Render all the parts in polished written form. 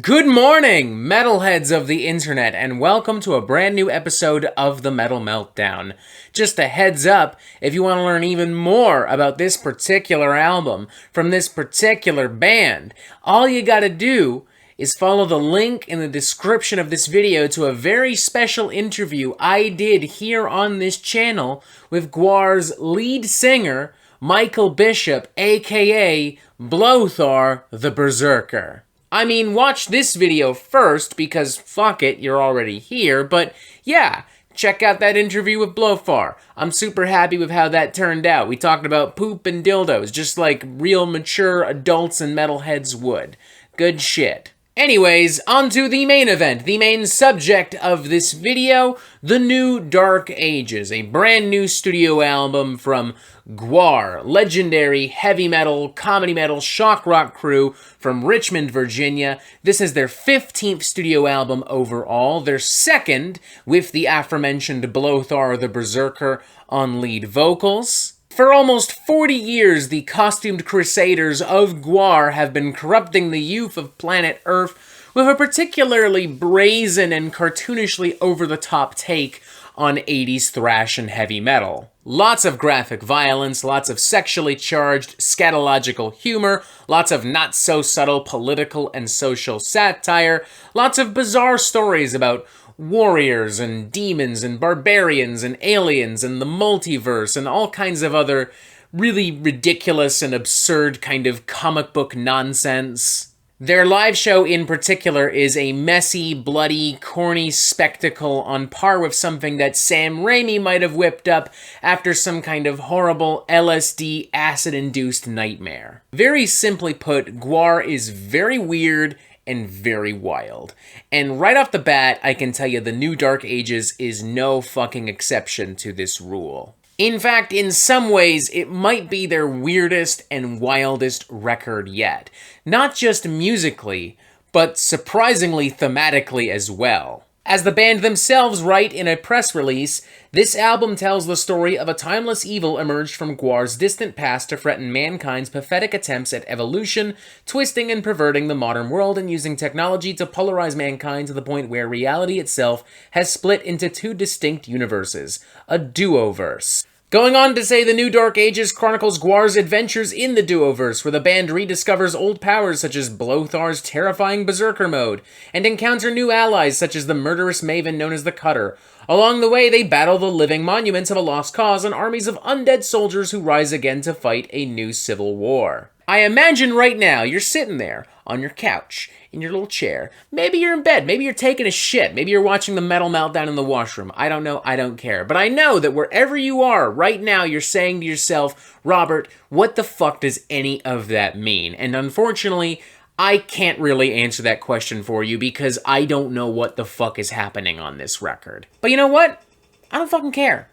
Good morning, metalheads of the internet, and welcome to a brand new episode of the Metal Meltdown. Just a heads up, if you want to learn even more about this particular album from this particular band, all you gotta do is follow the link in the description of this video to a very special interview I did here on this channel with GWAR's lead singer, Michael Bishop, aka Blothar the Berserker. I mean, watch this video first, because fuck it, you're already here, but yeah, check out that interview with Blothar. I'm super happy with how that turned out. We talked about poop and dildos, just like real mature adults and metalheads would. Good shit. Anyways, on to the main event, the main subject of this video, The New Dark Ages, a brand new studio album from GWAR, legendary heavy metal, comedy metal, shock rock crew from Richmond, Virginia. This is their 15th studio album overall, their second with the aforementioned Blothar the Berserker on lead vocals. For almost 40 years, the costumed crusaders of GWAR have been corrupting the youth of planet Earth with a particularly brazen and cartoonishly over-the-top take on 80s thrash and heavy metal. Lots of graphic violence, lots of sexually charged scatological humor, lots of not-so-subtle political and social satire, lots of bizarre stories about warriors and demons and barbarians and aliens and the multiverse and all kinds of other really ridiculous and absurd kind of comic book nonsense. Their live show in particular is a messy, bloody, corny spectacle on par with something that Sam Raimi might have whipped up after some kind of horrible LSD acid-induced nightmare. Very simply put, GWAR is very weird and very wild. And right off the bat, I can tell you the New Dark Ages is no fucking exception to this rule. In fact, in some ways, it might be their weirdest and wildest record yet. Not just musically, but surprisingly thematically as well. As the band themselves write in a press release, this album tells the story of a timeless evil emerged from GWAR's distant past to threaten mankind's pathetic attempts at evolution, twisting and perverting the modern world and using technology to polarize mankind to the point where reality itself has split into two distinct universes, a duoverse. Going on to say the New Dark Ages chronicles GWAR's adventures in the Duoverse, where the band rediscovers old powers such as Blothar's terrifying Berserker mode, and encounter new allies such as the murderous maven known as the Cutter. Along the way, they battle the living monuments of a lost cause and armies of undead soldiers who rise again to fight a new civil war. I imagine right now you're sitting there on your couch, in your little chair. Maybe you're in bed, maybe you're taking a shit, maybe you're watching the Metal Meltdown in the washroom. I don't know, I don't care. But I know that wherever you are right now, you're saying to yourself, Robert, what the fuck does any of that mean? And unfortunately, I can't really answer that question for you because I don't know what the fuck is happening on this record. But you know what? I don't fucking care.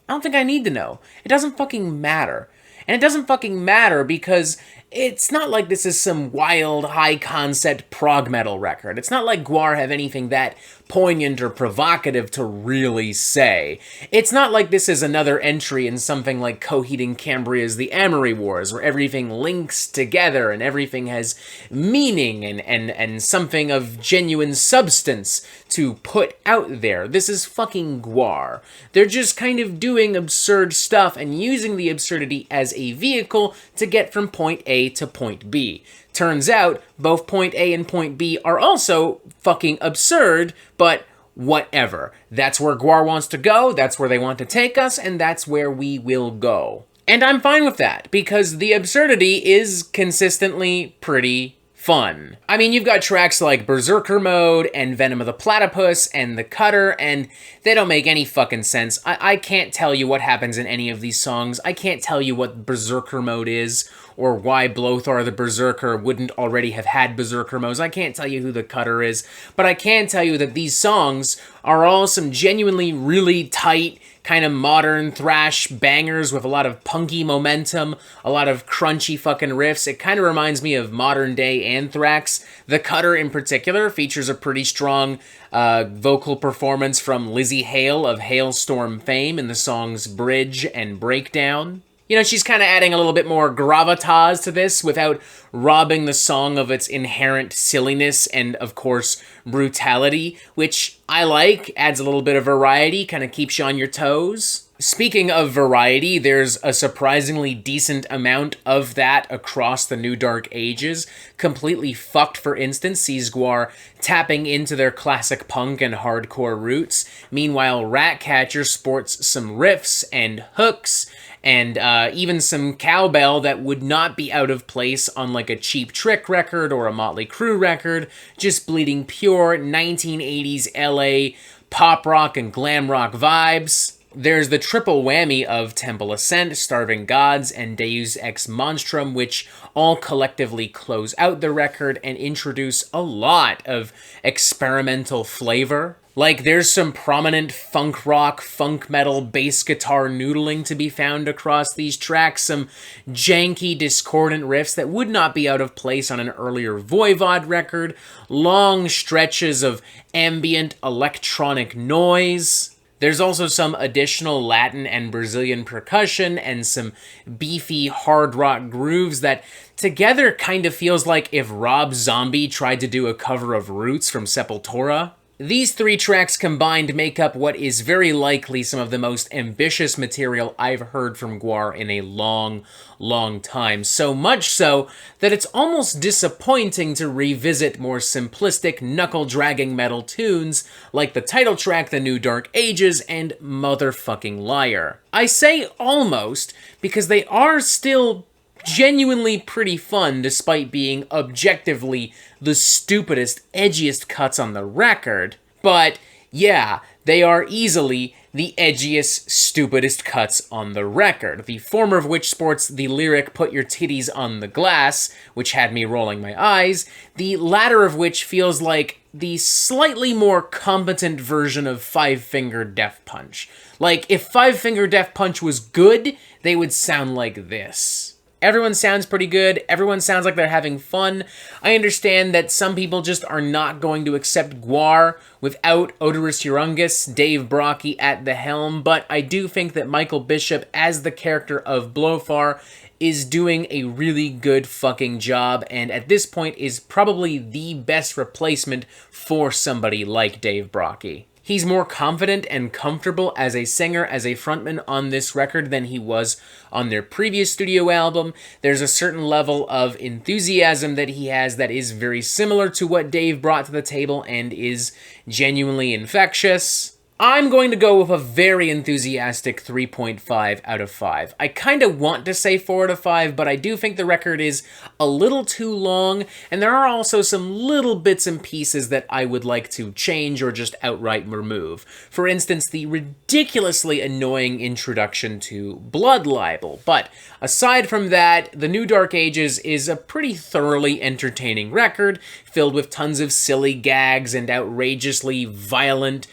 I don't think I need to know. It doesn't fucking matter. And it doesn't fucking matter because it's not like this is some wild, high-concept prog metal record. It's not like GWAR have anything that poignant or provocative to really say. It's not like this is another entry in something like Coheed and Cambria's The Amory Wars, where everything links together and everything has meaning and something of genuine substance to put out there. This is fucking GWAR. They're just kind of doing absurd stuff and using the absurdity as a vehicle to get from point A to point B. Turns out, both point A and point B are also fucking absurd, but whatever. That's where GWAR wants to go, that's where they want to take us, and that's where we will go. And I'm fine with that, because the absurdity is consistently pretty fun. I mean, you've got tracks like Berserker Mode and Venom of the Platypus and The Cutter, and they don't make any fucking sense. I can't tell you what happens in any of these songs. I can't tell you what Berserker Mode is, or why Blothar the Berserker wouldn't already have had Berserker modes. I can't tell you who the Cutter is, but I can tell you that these songs are all some genuinely really tight, kind of modern thrash bangers with a lot of punky momentum, a lot of crunchy fucking riffs. It kind of reminds me of modern day Anthrax. The Cutter in particular features a pretty strong vocal performance from Lizzie Hale of Hailstorm fame in the songs Bridge and Breakdown. You know, she's kind of adding a little bit more gravitas to this without robbing the song of its inherent silliness and, of course, brutality, which I like, adds a little bit of variety, kind of keeps you on your toes. Speaking of variety, there's a surprisingly decent amount of that across the New Dark Ages. Completely Fucked, for instance, sees GWAR tapping into their classic punk and hardcore roots. Meanwhile, Ratcatcher sports some riffs and hooks, and even some cowbell that would not be out of place on like a Cheap Trick record or a Motley Crue record. Just bleeding pure 1980s LA pop rock and glam rock vibes. There's the triple whammy of Temple Ascent, Starving Gods, and Deus Ex Monstrum, which all collectively close out the record and introduce a lot of experimental flavor. Like, there's some prominent funk rock, funk metal, bass guitar noodling to be found across these tracks, some janky, discordant riffs that would not be out of place on an earlier Voivod record, long stretches of ambient electronic noise. There's also some additional Latin and Brazilian percussion and some beefy hard rock grooves that together kind of feels like if Rob Zombie tried to do a cover of Roots from Sepultura. These three tracks combined make up what is very likely some of the most ambitious material I've heard from GWAR in a long, long time. So much so that it's almost disappointing to revisit more simplistic, knuckle-dragging metal tunes like the title track The New Dark Ages and Motherfucking Liar. I say almost because they are still genuinely pretty fun despite being objectively the stupidest, edgiest cuts on the record. But yeah, they are easily the edgiest, stupidest cuts on the record. The former of which sports the lyric "Put your titties on the glass," which had me rolling my eyes. The latter of which feels like the slightly more competent version of Five Finger Death Punch. Like, if Five Finger Death Punch was good, they would sound like this. Everyone sounds pretty good. Everyone sounds like they're having fun. I understand that some people just are not going to accept GWAR without Odorous Urungus, Dave Brockie at the helm, but I do think that Michael Bishop, as the character of Blowfar, is doing a really good fucking job, and at this point is probably the best replacement for somebody like Dave Brockie. He's more confident and comfortable as a singer, as a frontman on this record than he was on their previous studio album. There's a certain level of enthusiasm that he has that is very similar to what Dave brought to the table and is genuinely infectious. I'm going to go with a very enthusiastic 3.5 out of 5. I kind of want to say 4 out of 5, but I do think the record is a little too long, and there are also some little bits and pieces that I would like to change or just outright remove. For instance, the ridiculously annoying introduction to Blood Libel. But aside from that, The New Dark Ages is a pretty thoroughly entertaining record, filled with tons of silly gags and outrageously violent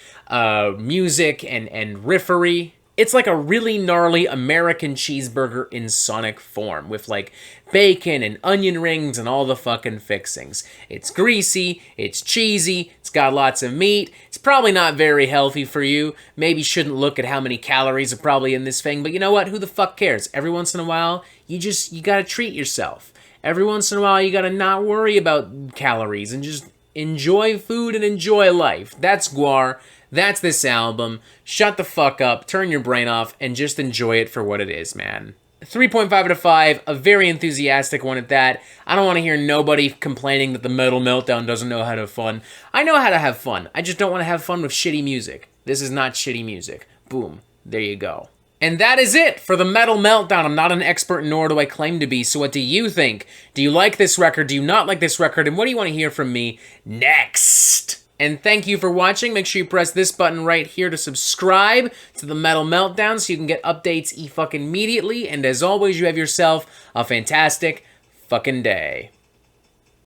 music and riffery. It's like a really gnarly American cheeseburger in sonic form, with like bacon and onion rings and all the fucking fixings. It's greasy, it's cheesy, it's got lots of meat, it's probably not very healthy for you. Maybe shouldn't look at how many calories are probably in this thing, but you know what? Who the fuck cares? Every once in a while, you gotta treat yourself. Every once in a while, you gotta not worry about calories and just enjoy food and enjoy life. That's GWAR. That's this album. Shut the fuck up, turn your brain off, and just enjoy it for what it is, man. 3.5 out of 5, a very enthusiastic one at that. I don't want to hear nobody complaining that the Metal Meltdown doesn't know how to have fun. I know how to have fun. I just don't want to have fun with shitty music. This is not shitty music. Boom. There you go. And that is it for the Metal Meltdown. I'm not an expert, nor do I claim to be, so what do you think? Do you like this record? Do you not like this record? And what do you want to hear from me next? And thank you for watching. Make sure you press this button right here to subscribe to the Metal Meltdown so you can get updates fucking immediately. And as always, you have yourself a fantastic fucking day.